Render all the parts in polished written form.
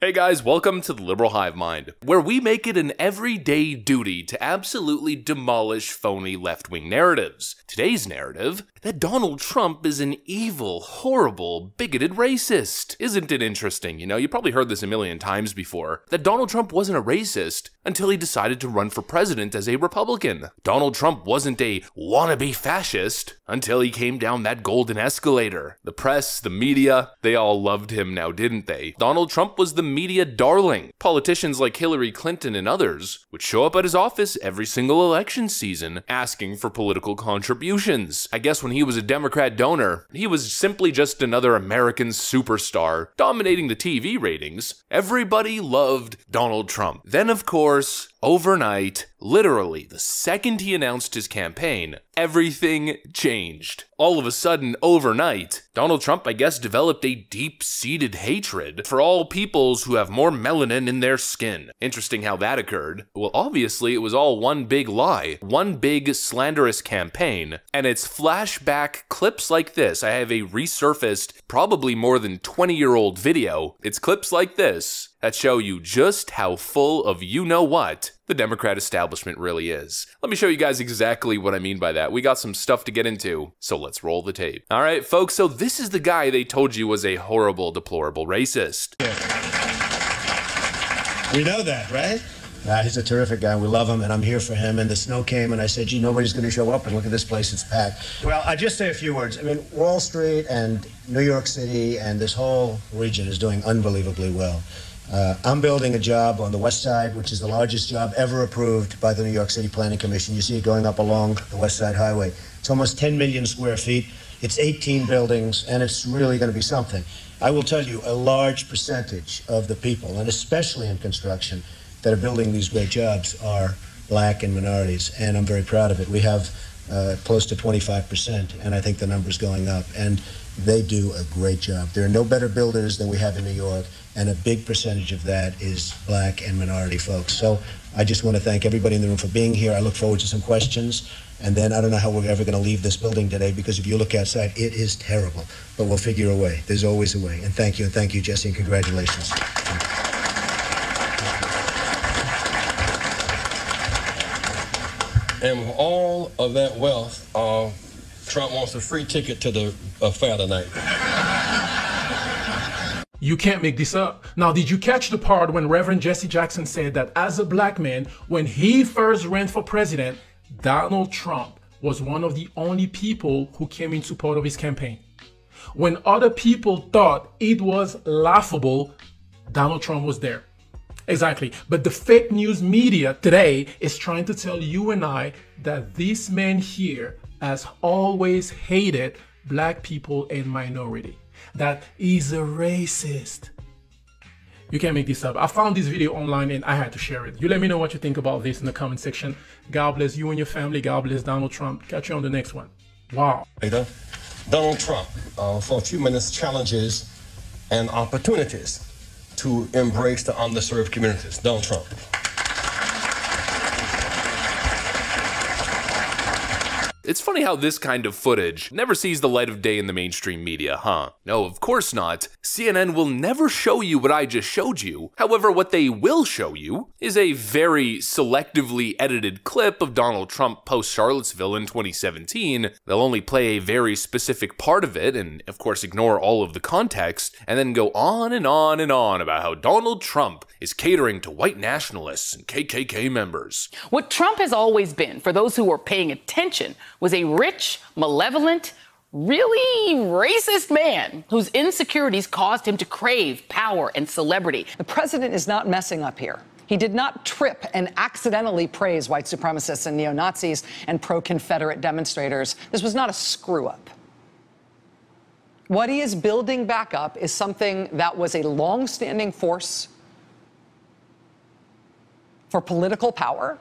Hey guys, welcome to the Liberal Hive Mind, where we make it an everyday duty to absolutely demolish phony left-wing narratives. Today's narrative, that Donald Trump is an evil, horrible, bigoted racist. Isn't it interesting? You probably heard this a million times before, that Donald Trump wasn't a racist until he decided to run for president as a Republican. Donald Trump wasn't a wannabe fascist until he came down that golden escalator. The press, the media, they all loved him now, didn't they? Donald Trump was the media darling. Politicians like Hillary Clinton and others would show up at his office every single election season asking for political contributions. I guess when he was a Democrat donor, he was simply just another American superstar dominating the TV ratings. Everybody loved Donald Trump. Then, of course, overnight, literally the second he announced his campaign, everything changed. All of a sudden, overnight, Donald Trump, I guess, developed a deep-seated hatred for all peoples who have more melanin in their skin. Interesting how that occurred. Well, obviously, it was all one big lie, one big slanderous campaign, and it's flashback clips like this. I have a resurfaced, probably more than 20-year-old video. It's clips like this that show you just how full of you-know-what the Democrat establishment really is. Let me show you guys exactly what I mean by that. We got some stuff to get into, so let's roll the tape. All right, folks, so this is the guy they told you was a horrible, deplorable racist. We know that, right? He's a terrific guy. We love him, and I'm here for him. And the snow came, and I said, gee, nobody's going to show up, and look at this place, it's packed. Well, I'll just say a few words. I mean, Wall Street and New York City and this whole region is doing unbelievably well. I'm building a job on the West Side, which is the largest job ever approved by the New York City Planning Commission. You see it going up along the West Side Highway. It's almost 10 million square feet. It's 18 buildings, and it's really going to be something. I will tell you, a large percentage of the people, and especially in construction, that are building these great jobs are black and minorities, and I'm very proud of it. We have close to 25%, and I think the number's going up, and they do a great job. There are no better builders than we have in New York, and a big percentage of that is black and minority folks. So I just want to thank everybody in the room for being here. I look forward to some questions, and then I don't know how we're ever going to leave this building today, because if you look outside, it is terrible, but we'll figure a way. There's always a way, and thank you, Jesse, and congratulations. And with all of that wealth, Trump wants a free ticket to the fair tonight. You can't make this up. Now, did you catch the part when Reverend Jesse Jackson said that as a black man, when he first ran for president, Donald Trump was one of the only people who came in support of his campaign? When other people thought it was laughable, Donald Trump was there. Exactly. But the fake news media today is trying to tell you and I that this man here has always hated black people and minority, that he's a racist. You can't make this up. I found this video online and I had to share it. You let me know what you think about this in the comment section. God bless you and your family. God bless Donald Trump. Catch you on the next one. Wow. Donald Trump, for a few minutes, challenges and opportunities to embrace the underserved communities. Donald Trump. It's funny how this kind of footage never sees the light of day in the mainstream media, huh? No, of course not. CNN will never show you what I just showed you. However, what they will show you is a very selectively edited clip of Donald Trump post-Charlottesville in 2017. They'll only play a very specific part of it and, of course, ignore all of the context, and then go on and on and on about how Donald Trump is catering to white nationalists and KKK members. What Trump has always been, for those who are paying attention, was a rich, malevolent, really racist man whose insecurities caused him to crave power and celebrity. The president is not messing up here. He did not trip and accidentally praise white supremacists and neo-Nazis and pro-Confederate demonstrators. This was not a screw-up. What he is building back up is something that was a long-standing force for political power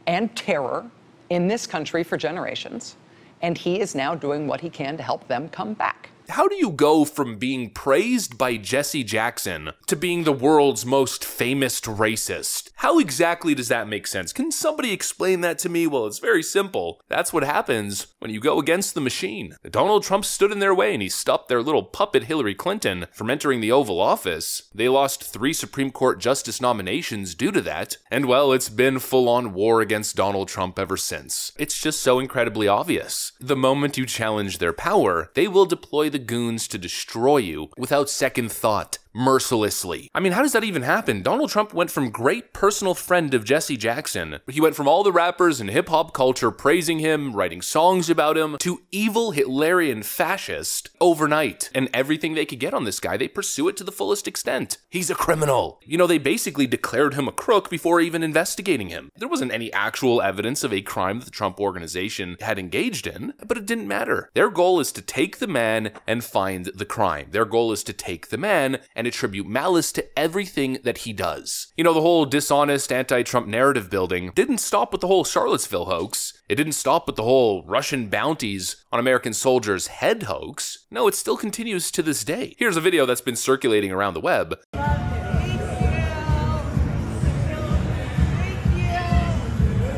and terror in this country for generations, and he is now doing what he can to help them come back. How do you go from being praised by Jesse Jackson to being the world's most famous racist? How exactly does that make sense? Can somebody explain that to me? Well, it's very simple. That's what happens when you go against the machine. Donald Trump stood in their way and he stopped their little puppet Hillary Clinton from entering the Oval Office. They lost 3 Supreme Court justice nominations due to that. And well, it's been full-on war against Donald Trump ever since. It's just so incredibly obvious. The moment you challenge their power, they will deploy the goons to destroy you without second thought, mercilessly. I mean, how does that even happen? Donald Trump went from great personal friend of Jesse Jackson, he went from all the rappers in hip-hop culture praising him, writing songs about him, to evil Hitlerian fascist overnight. And everything they could get on this guy, they pursue it to the fullest extent. He's a criminal. You know, they basically declared him a crook before even investigating him. There wasn't any actual evidence of a crime that the Trump organization had engaged in, but it didn't matter. Their goal is to take the man and find the crime. Their goal is to take the man and attribute malice to everything that he does. You know, the whole dishonest anti-Trump narrative building didn't stop with the whole Charlottesville hoax. It didn't stop with the whole Russian bounties on American soldiers' head hoax. No, it still continues to this day. Here's a video that's been circulating around the web.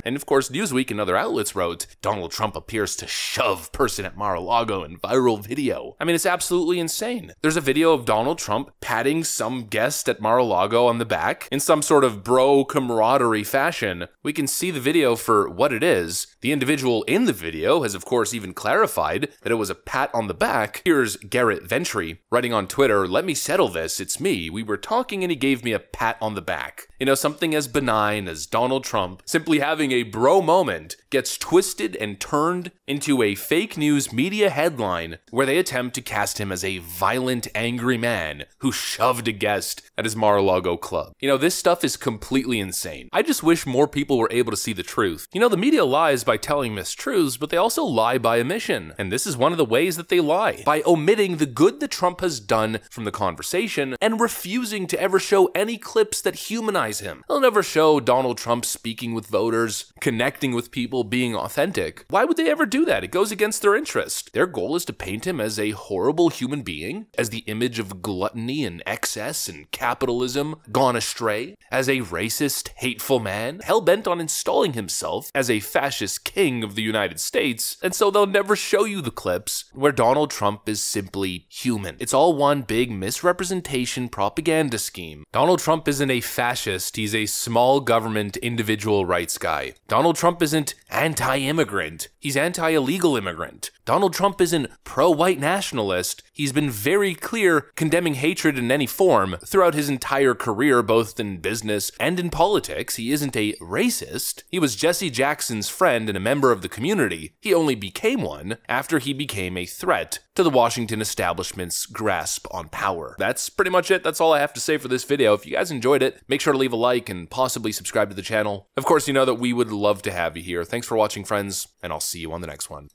And of course, Newsweek and other outlets wrote, Donald Trump appears to shove person at Mar-a-Lago in viral video. I mean, it's absolutely insane. There's a video of Donald Trump patting some guest at Mar-a-Lago on the back in some sort of bro camaraderie fashion. We can see the video for what it is. The individual in the video has of course even clarified that it was a pat on the back. Here's Garrett Ventry writing on Twitter, "Let me settle this, it's me. We were talking and he gave me a pat on the back." You know, something as benign as Donald Trump simply having a bro moment gets twisted and turned into a fake news media headline where they attempt to cast him as a violent, angry man who shoved a guest at his Mar-a-Lago club. You know, this stuff is completely insane. I just wish more people were able to see the truth. You know, the media lies by telling mistruths, but they also lie by omission. And this is one of the ways that they lie, by omitting the good that Trump has done from the conversation and refusing to ever show any clips that humanize him. They'll never show Donald Trump speaking with voters, connecting with people, being authentic. Why would they ever do that? It goes against their interest. Their goal is to paint him as a horrible human being, as the image of gluttony and excess and capitalism gone astray, as a racist, hateful man, hell-bent on installing himself as a fascist king of the United States, and so they'll never show you the clips where Donald Trump is simply human. It's all one big misrepresentation propaganda scheme. Donald Trump isn't a fascist, he's a small government individual rights guy. Donald Trump isn't anti-immigrant, he's anti-illegal immigrant. Donald Trump isn't pro-white nationalist, he's been very clear condemning hatred in any form throughout his entire career, both in business and in politics. He isn't a racist. He was Jesse Jackson's friend and a member of the community. He only became one after he became a threat to the Washington establishment's grasp on power. That's pretty much it. That's all I have to say for this video. If you guys enjoyed it, make sure to leave a like and possibly subscribe to the channel. Of course, you know that we would love to have you here. Thanks for watching, friends, and I'll see you on the next one.